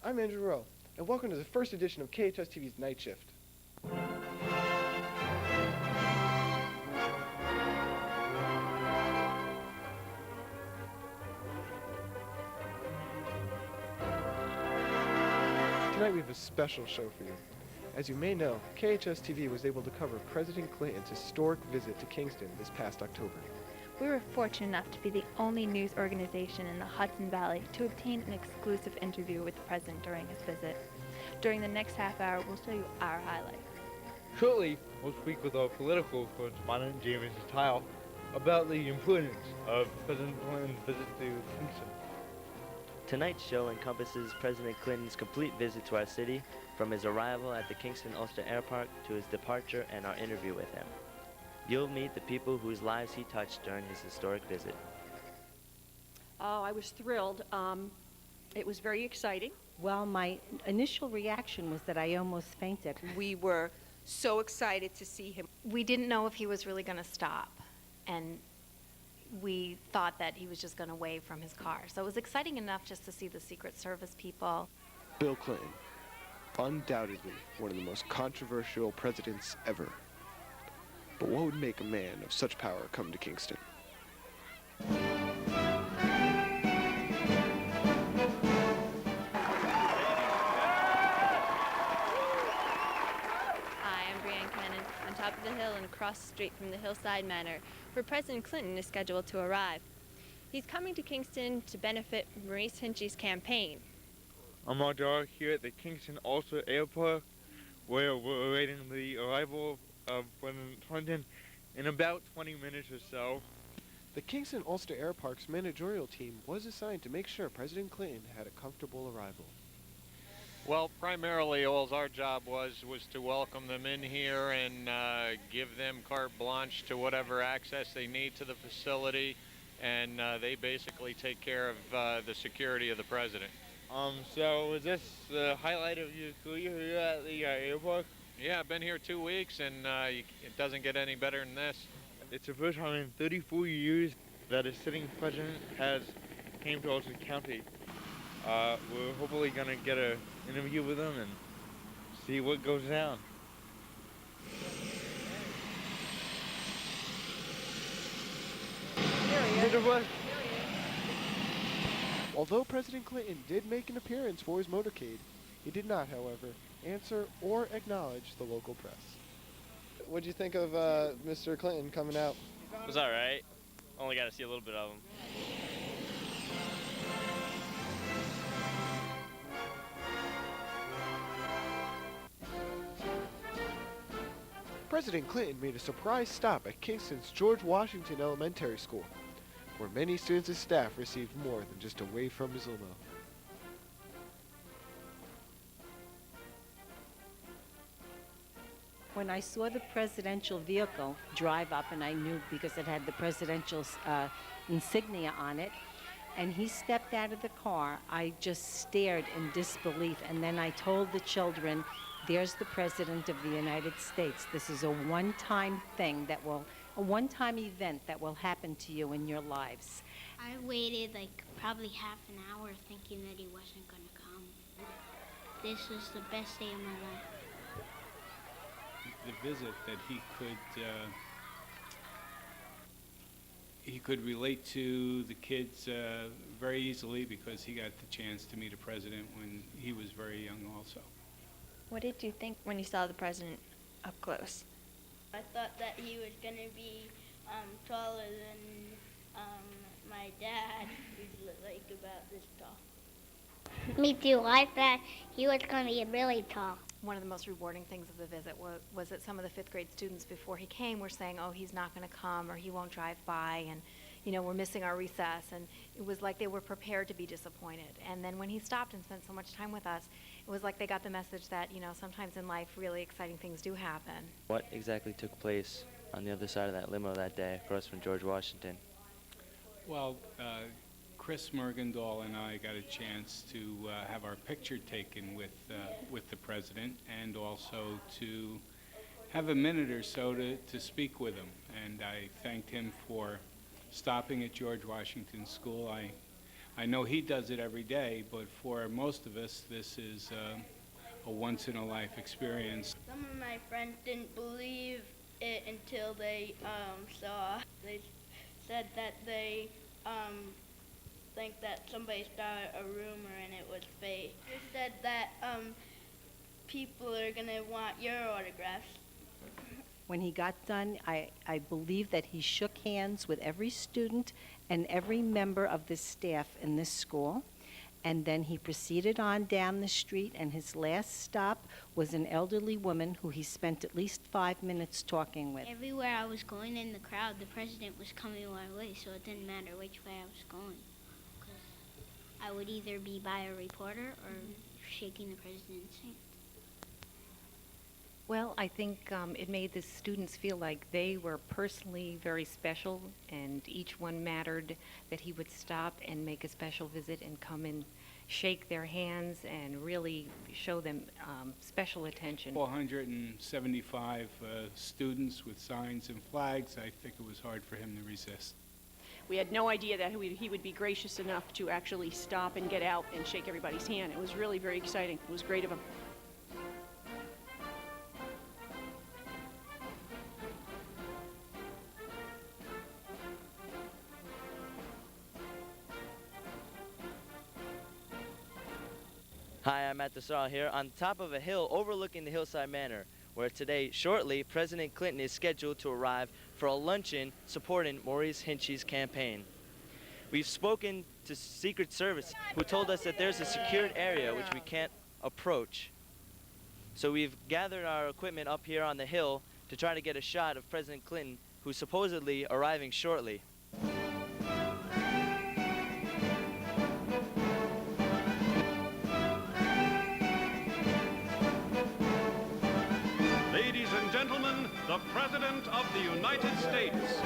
I'm Andrew Rowe, and welcome to the first edition of KHS TV's Night Shift. Tonight we have a special show for you. As you may know, KHS TV was able to cover President Clinton's historic visit to Kingston this past October. We were fortunate enough to be the only news organization in the Hudson Valley to obtain an exclusive interview with the president during his visit. During the next half hour, we'll show you our highlights. Shortly, we'll speak with our political correspondent, James Tile, about the importance of President Clinton's visit to Kingston. Tonight's show encompasses President Clinton's complete visit to our city, from his arrival at the Kingston-Ulster Airpark to his departure and our interview with him. You'll meet the people whose lives he touched during his historic visit. Oh, I was thrilled. It was very exciting. Well, my initial reaction was that I almost fainted. We were so excited to see him. We didn't know if he was really going to stop, and we thought that he was just going to wave from his car. So it was exciting enough just to see the Secret Service people. Bill Clinton, undoubtedly one of the most controversial presidents ever. But what would make a man of such power come to Kingston? Hi, I'm Brianne Cannon, on top of the hill and across the street from the Hillside Manor, where President Clinton is scheduled to arrive. He's coming to Kingston to benefit Maurice Hinchy's campaign. I'm Ardar here at the Kingston-Ulster Airport, where we're awaiting the arrival of President Clinton in about 20 minutes or so. The Kingston-Ulster Airpark's managerial team was assigned to make sure President Clinton had a comfortable arrival. Well, primarily all our job was to welcome them in here and give them carte blanche to whatever access they need to the facility, and they basically take care of the security of the president. So is this the highlight of your career here at the airport? Yeah, I've been here 2 weeks, and it doesn't get any better than this. It's the first time in 34 years that a sitting president has came to Ulster County. We're hopefully going to get an interview with him and see what goes down. Although President Clinton did make an appearance for his motorcade, he did not, however, answer or acknowledge the local press. What'd you think of Mr. Clinton coming out? It was all right. Only got to see a little bit of him. President Clinton made a surprise stop at Kingston's George Washington Elementary School, where many students and staff received more than just a wave from his limo. When I saw the presidential vehicle drive up, and I knew because it had the presidential insignia on it, and he stepped out of the car, I just stared in disbelief, and then I told the children, there's the President of the United States. This is a one-time thing a one-time event that will happen to you in your lives. I waited like probably half an hour thinking that he wasn't going to come. This was the best day of my life. The visit that he could relate to the kids very easily because he got the chance to meet a president when he was very young also. What did you think when you saw the president up close? I thought that he was going to be taller than my dad, who's like about this tall. Me too. I thought he was going to be really tall. One of the most rewarding things of the visit was that some of the fifth grade students before he came were saying, oh, he's not going to come or he won't drive by, and we're missing our recess, and it was like they were prepared to be disappointed. And then when he stopped and spent so much time with us, it was like they got the message that, sometimes in life really exciting things do happen. What exactly took place on the other side of that limo that day across from George Washington? Well, Chris Mergendahl and I got a chance to have our picture taken with the president, and also to have a minute or so to speak with him. And I thanked him for stopping at George Washington School. I I know he does it every day, but for most of us, this is a once-in-a-life experience. Some of my friends didn't believe it until they saw. They said that they think that somebody started a rumor and it was fake. They said that people are going to want your autographs. When he got done, I believe that he shook hands with every student and every member of the staff in this school. And then he proceeded on down the street, and his last stop was an elderly woman who he spent at least 5 minutes talking with. Everywhere I was going in the crowd, the president was coming my way, so it didn't matter which way I was going. 'Cause I would either be by a reporter or shaking the president's hand. Well, I think it made the students feel like they were personally very special, and each one mattered, that he would stop and make a special visit and come and shake their hands and really show them special attention. 475 students with signs and flags. I think it was hard for him to resist. We had no idea that he would be gracious enough to actually stop and get out and shake everybody's hand. It was really very exciting. It was great of him. Hi, I'm Matt DeSalle here on top of a hill overlooking the Hillside Manor, where today, shortly, President Clinton is scheduled to arrive for a luncheon supporting Maurice Hinchey's campaign. We've spoken to Secret Service, who told us that there's a secured area which we can't approach. So we've gathered our equipment up here on the hill to try to get a shot of President Clinton, who's supposedly arriving shortly. Ladies and gentlemen, the President of the United States.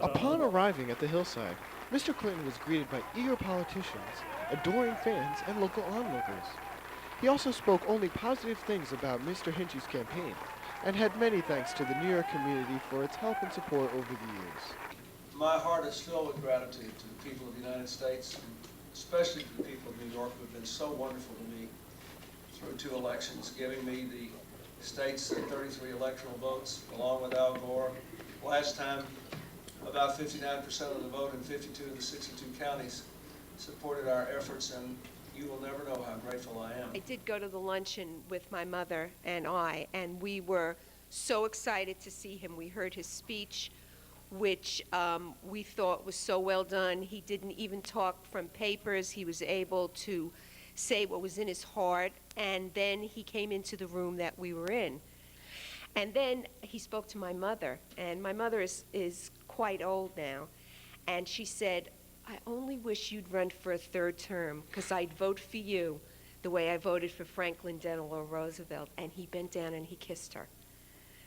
Upon arriving at the hillside, Mr. Clinton was greeted by eager politicians, adoring fans, and local onlookers. He also spoke only positive things about Mr. Hinchey's campaign, and had many thanks to the New York community for its help and support over the years. My heart is filled with gratitude to the people of the United States, and especially to the people of New York who have been so wonderful to me through 2 elections, giving me the state's 33 electoral votes, along with Al Gore. Last time, about 59% of the vote in 52 of the 62 counties supported our efforts, and you will never know how grateful I am. I did go to the luncheon with my mother and we were so excited to see him. We heard his speech, which we thought was so well done. He didn't even talk from papers. He was able to say what was in his heart, and then he came into the room that we were in. And then he spoke to my mother, and my mother is quite old now, and she said, "I only wish you'd run for a 3rd term, because I'd vote for you the way I voted for Franklin Delano Roosevelt." And he bent down and he kissed her.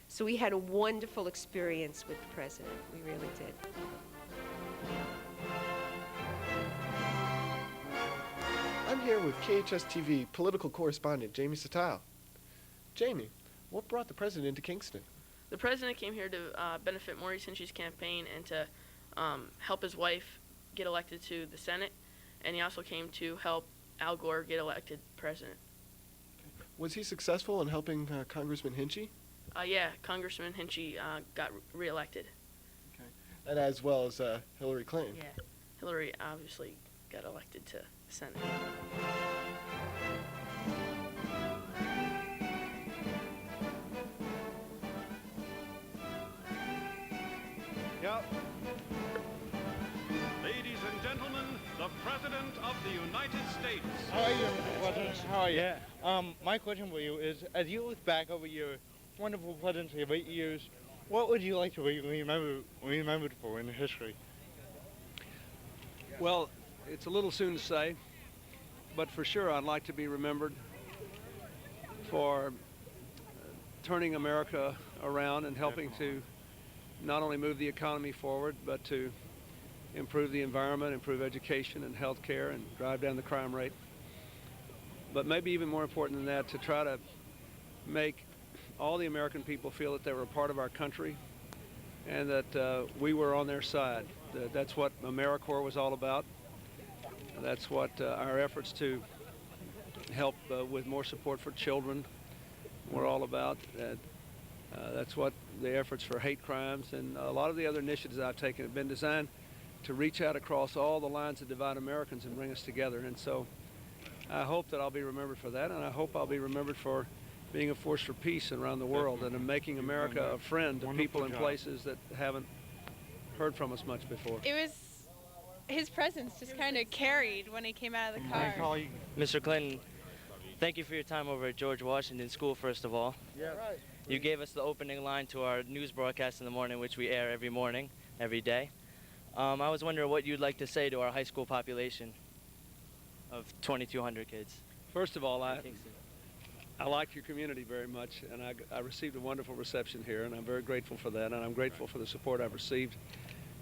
So we had a wonderful experience with the president. We really did. I'm here with KHS-TV political correspondent Jamie Satile. Jamie, what brought the president to Kingston? The president came here to benefit Maurice Hinchey's campaign and to help his wife get elected to the Senate, and he also came to help Al Gore get elected president. Was he successful in helping Congressman Hinchey? Yeah, Congressman Hinchey got reelected. Okay. And as well as Hillary Clinton? Yeah, Hillary obviously got elected to the Senate. Yep. Ladies and gentlemen, the President of the United States. How are you, President? How are you? My question for you is, as you look back over your wonderful presidency of 8 years, what would you like to be remembered for in history? Well, it's a little soon to say, but for sure I'd like to be remembered for turning America around and helping to not only move the economy forward, but to improve the environment, improve education and health care, and drive down the crime rate. But maybe even more important than that, to try to make all the American people feel that they were a part of our country and that we were on their side. That's what AmeriCorps was all about. That's what our efforts to help with more support for children were all about. That's what the efforts for hate crimes and a lot of the other initiatives I've taken have been designed to reach out across all the lines that divide Americans and bring us together. And so I hope that I'll be remembered for that, and I hope I'll be remembered for being a force for peace around the world and making America a friend to people in places that haven't heard from us much before. It was his presence just kind of carried when he came out of the car. Mr. Clinton, thank you for your time over at George Washington School, first of all. Yeah. Right. You gave us the opening line to our news broadcast in the morning, which we air every morning, every day. I was wondering what you'd like to say to our high school population of 2,200 kids. First of all, I like your community very much, and I received a wonderful reception here, and I'm very grateful for that, and I'm grateful for the support I've received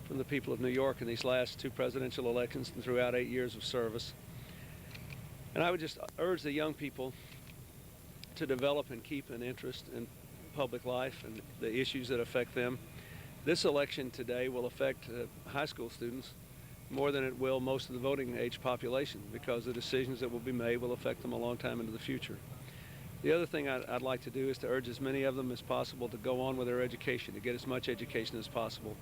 from the people of New York in these last 2 presidential elections and throughout 8 years of service. And I would just urge the young people to develop and keep an interest in public life and the issues that affect them. This election today will affect high school students more than it will most of the voting age population, because the decisions that will be made will affect them a long time into the future. The other thing I'd like to do is to urge as many of them as possible to go on with their education, to get as much education as possible,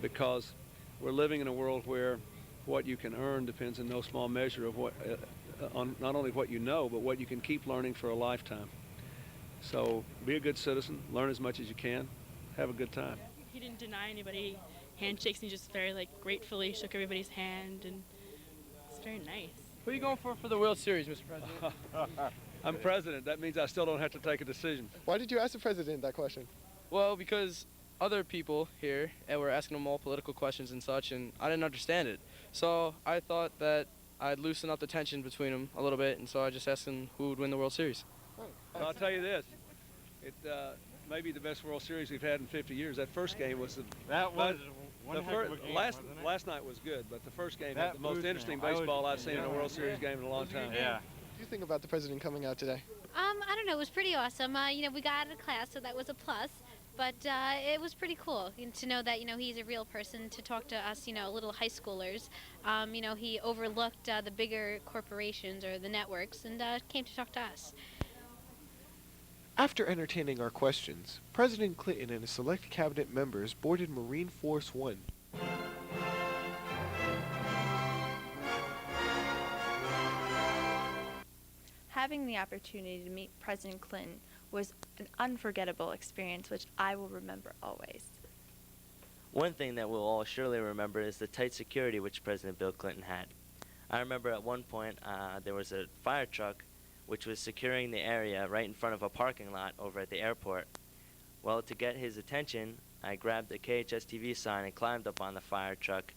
because we're living in a world where what you can earn depends in no small measure of what, on not only what you know, but what you can keep learning for a lifetime. So be a good citizen, learn as much as you can, have a good time. He didn't deny anybody handshakes, and he just very gratefully shook everybody's hand, and it's very nice. Who are you going for the World Series, Mr. President? I'm president. That means I still don't have to take a decision. Why did you ask the president that question? Well, because other people here were asking him all political questions and such, and I didn't understand it. So I thought that I'd loosen up the tension between them a little bit, and so I just asked him who would win the World Series. Well, I'll tell you this. It may be the best World Series we've had in 50 years. That first game was last night was good, but the first game had the most interesting baseball I've seen in a World Series game in a long time. Yeah. What do you think about the president coming out today? I don't know. It was pretty awesome. We got out of class, so that was a plus. But it was pretty cool to know that, he's a real person, to talk to us, little high schoolers. He overlooked the bigger corporations or the networks and came to talk to us. After entertaining our questions, President Clinton and his select cabinet members boarded Marine Force One. Having the opportunity to meet President Clinton was an unforgettable experience, which I will remember always. One thing that we'll all surely remember is the tight security which President Bill Clinton had. I remember at one point there was a fire truck which was securing the area right in front of a parking lot over at the airport. Well, to get his attention, I grabbed the KHS-TV sign and climbed up on the fire truck,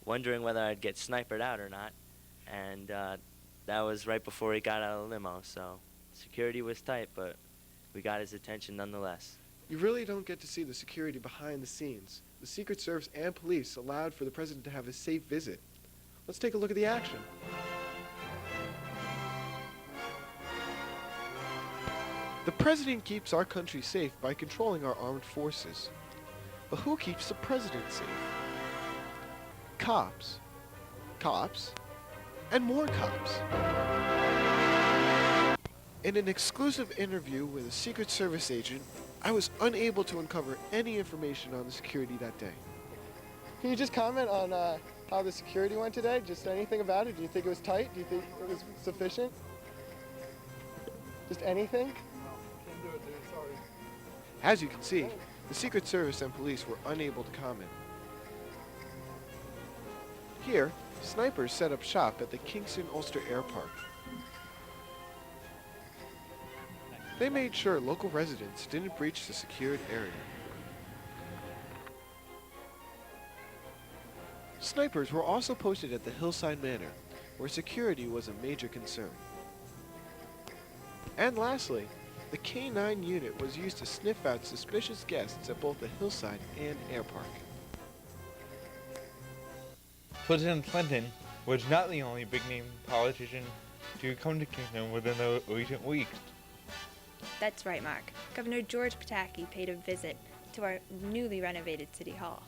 wondering whether I'd get snipered out or not. And that was right before he got out of the limo, so security was tight, but we got his attention nonetheless. You really don't get to see the security behind the scenes. The Secret Service and police allowed for the president to have a safe visit. Let's take a look at the action. The president keeps our country safe by controlling our armed forces. But who keeps the president safe? Cops. Cops. And more cops. In an exclusive interview with a Secret Service agent, I was unable to uncover any information on the security that day. Can you just comment on how the security went today? Just anything about it? Do you think it was tight? Do you think it was sufficient? Just anything? Can't do it, dude. Sorry. As you can see, the Secret Service and police were unable to comment. Here, snipers set up shop at the Kingston Ulster Air Park. They made sure local residents didn't breach the secured area. Snipers were also posted at the Hillside Manor, where security was a major concern. And lastly, the K-9 unit was used to sniff out suspicious guests at both the Hillside and Air Park. President Clinton was not the only big-name politician to come to Kingston within the recent weeks. That's right, Mark. Governor George Pataki paid a visit to our newly renovated City Hall.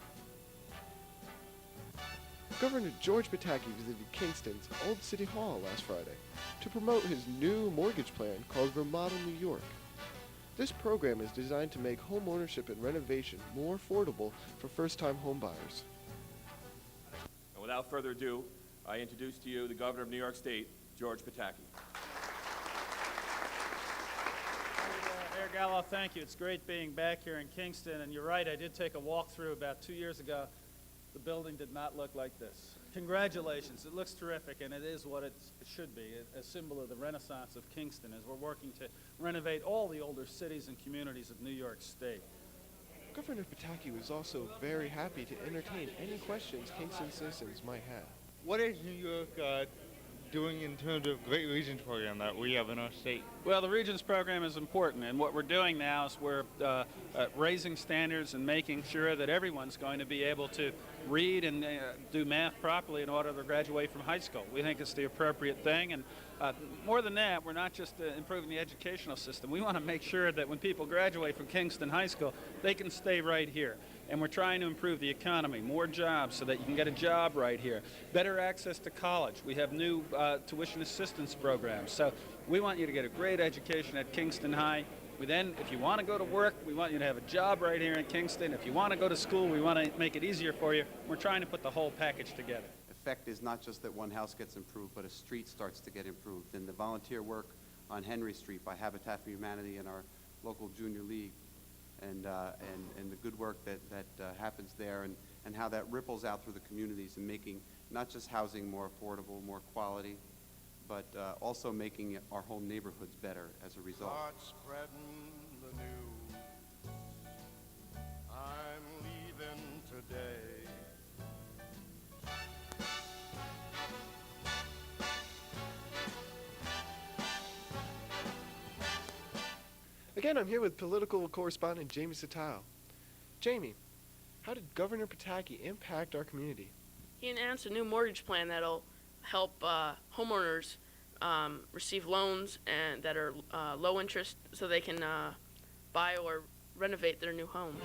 Governor George Pataki visited Kingston's Old City Hall last Friday to promote his new mortgage plan called Remodel New York. This program is designed to make home ownership and renovation more affordable for first-time homebuyers. And without further ado, I introduce to you the Governor of New York State, George Pataki. Mayor Gallo, thank you. It's great being back here in Kingston, and you're right, I did take a walk through about 2 years ago. The building did not look like this. Congratulations, it looks terrific, and it is what it should be, a symbol of the Renaissance of Kingston as we're working to renovate all the older cities and communities of New York State. Governor Pataki was also very happy to entertain any questions Kingston citizens might have. What is New York doing in terms of Great Regions program that we have in our state? Well, the Regions program is important, and what we're doing now is we're raising standards and making sure that everyone's going to be able to read and do math properly in order to graduate from high school. We think it's the appropriate thing, and more than that, we're not just improving the educational system. We want to make sure that when people graduate from Kingston High School, they can stay right here. And we're trying to improve the economy, more jobs so that you can get a job right here, better access to college. We have new tuition assistance programs. So we want you to get a great education at Kingston High. We then, if you want to go to work, we want you to have a job right here in Kingston. If you want to go to school, we want to make it easier for you. We're trying to put the whole package together. Effect is not just that one house gets improved, but a street starts to get improved. And the volunteer work on Henry Street by Habitat for Humanity and our local junior league, and the good work that happens there, and how that ripples out through the communities and making not just housing more affordable, more quality, but also making our whole neighborhoods better as a result. Start spreading the news. I'm leaving today. Again, I'm here with political correspondent Jamie Satile. Jamie, how did Governor Pataki impact our community? He announced a new mortgage plan that'll help homeowners receive loans and that are low interest so they can buy or renovate their new homes.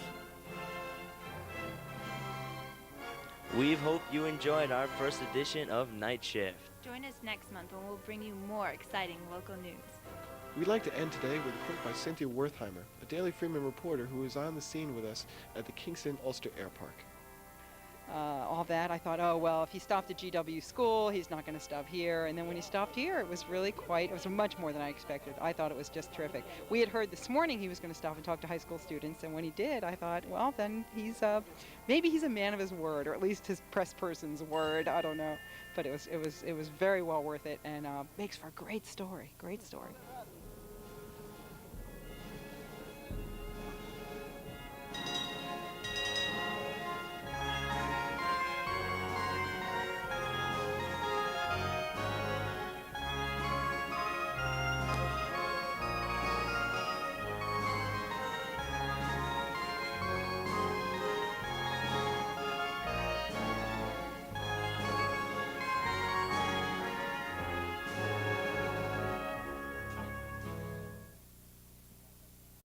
We hope you enjoyed our first edition of Night Shift. Join us next month when we'll bring you more exciting local news. We'd like to end today with a quote by Cynthia Wertheimer, a Daily Freeman reporter who was on the scene with us at the Kingston Ulster Air Park. All that, I thought, oh, well, if he stopped at GW School, he's not going to stop here. And then when he stopped here, it was really it was much more than I expected. I thought it was just terrific. We had heard this morning he was going to stop and talk to high school students, and when he did, I thought, well, then maybe he's a man of his word, or at least his press person's word. I don't know. But it was very well worth it, and makes for a great story. Great story.